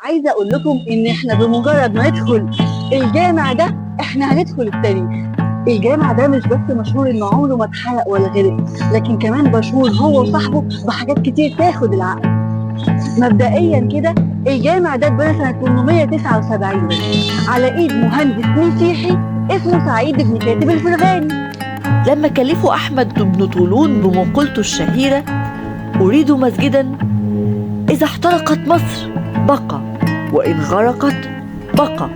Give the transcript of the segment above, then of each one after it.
عايزه اقول لكم ان احنا بمجرد ما ندخل الجامع ده احنا هندخل التاريخ. الجامع ده مش بس مشهور انه عمره ما اتحرق ولا غرق، لكن كمان مشهور هو وصاحبه بحاجات كتير تاخد العقل. مبدئيا كده الجامع ده اتبنى سنه 879 على ايد مهندس مسيحي اسمه سعيد بن كاتب الفرغاني. لما كلفوا أحمد بن طولون بمقولته الشهيرة: أريد مسجدا إذا احترقت مصر بقى وإن غرقت بقى.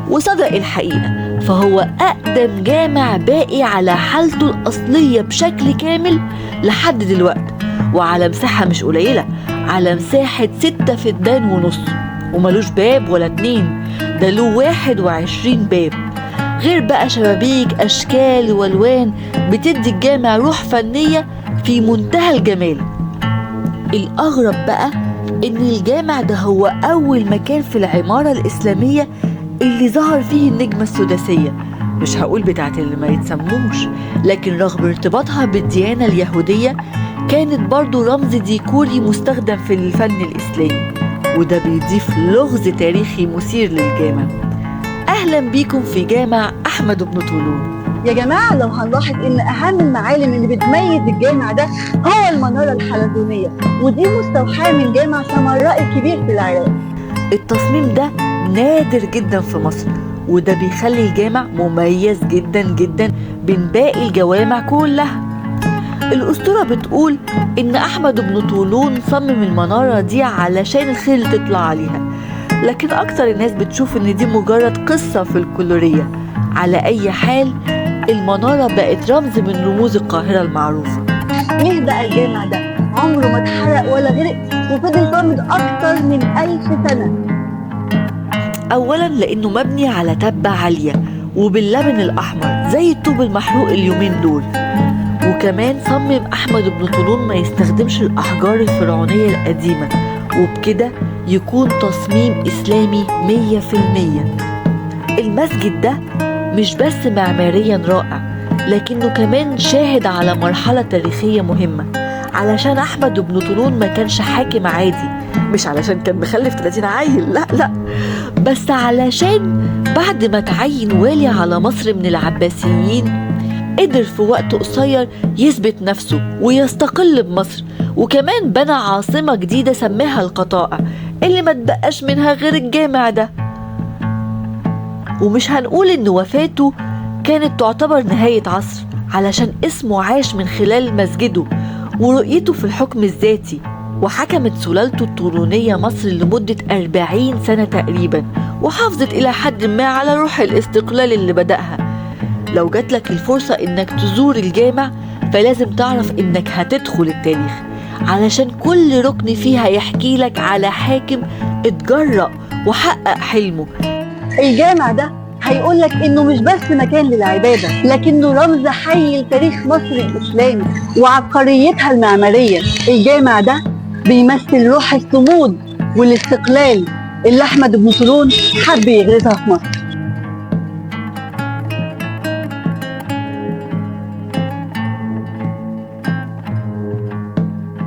وصدق الحقيقة، فهو أقدم جامع باقي على حالته الأصلية بشكل كامل لحد دلوقتي، وعلى مساحة مش قليلة، على مساحة 6 فدان ونص، وملوش باب ولا 2، ده له 21 باب، غير بقى شبابيك أشكال والوان بتدي الجامع روح فنية في منتهى الجمال. الأغرب بقى إن الجامع ده هو أول مكان في العمارة الإسلامية اللي ظهر فيه النجمة السداسية، مش هقول بتاعت اللي ما يتسموش، لكن رغم ارتباطها بالديانة اليهودية كانت برضو رمز ديكوري مستخدم في الفن الإسلامي، وده بيضيف لغز تاريخي مثير للجامع. أهلا بيكم في جامع أحمد بن طولون. يا جماعه لو هنلاحظ ان اهم المعالم اللي بتميز الجامع ده هو المناره الحلزونيه، ودي مستوحاه من جامع سمراء الكبير في العراق. التصميم ده نادر جدا في مصر، وده بيخلي الجامع مميز جدا جدا بين باقي الجوامع كلها. الأسطورة بتقول إن أحمد بن طولون صمم المنارة دي علشان الخيل تطلع عليها، لكن أكتر الناس بتشوف إن دي مجرد قصة فلكلورية. على أي حال، المنارة بقت رمز من رموز القاهرة المعروفة. ليه بقى الجامع ده عمره ما اتحرق ولا غرق وفضل صامد اكتر من 1000 سنه؟ أولا لأنه مبني على تبة عالية وباللبن الأحمر زي الطوب المحروق اليومين دول، وكمان صمم أحمد بن طولون ما يستخدمش الأحجار الفرعونية القديمة، وبكده يكون تصميم إسلامي 100%. المسجد ده مش بس معماريا رائع، لكنه كمان شاهد على مرحلة تاريخية مهمة، علشان أحمد بن طولون ما كانش حاكم عادي، مش علشان كان مخلف 30 عيل، لا، بس علشان بعد ما تعين والي على مصر من العباسيين قدر في وقت قصير يثبت نفسه ويستقل بمصر، وكمان بنى عاصمة جديدة سماها القطائع اللي ما تبقاش منها غير الجامع ده. ومش هنقول إن وفاته كانت تعتبر نهاية عصر، علشان اسمه عاش من خلال مسجده ورؤيته في الحكم الذاتي، وحكمت سلالته الطولونية مصر لمدة 40 سنة تقريبا، وحافظت إلى حد ما على روح الاستقلال اللي بدأها. لو جاتلك الفرصة إنك تزور الجامع فلازم تعرف إنك هتدخل التاريخ، علشان كل ركن فيها يحكي لك على حاكم اتجرأ وحقق حلمه. الجامع ده هيقول لك انه مش بس مكان للعباده، لكنه رمز حي لتاريخ مصر الاسلامي وعبقريتها المعماريه. الجامع ده بيمثل روح الصمود والاستقلال اللي احمد بن طولون حب يغرسها في مصر.